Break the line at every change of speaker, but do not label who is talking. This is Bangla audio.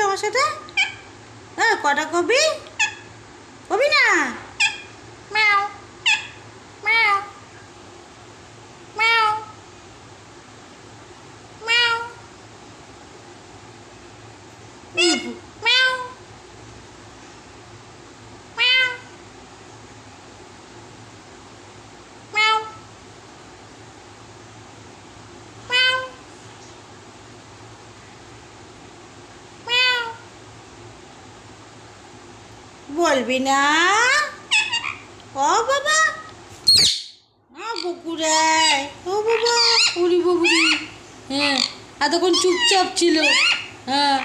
আমার সাথে? হ্যাঁ, কটা কবি কবি না? ম্যাও ম্যাও ম্যাও ম্যাও ম্যাও ম্যাও ম্যাও ম্যাও ম্যাও। বলবি না? ও বাবা, বকুরে, ও বাবা, উড়ি বকুরি। হ্যাঁ, এতক্ষণ চুপচাপ ছিল। হ্যাঁ।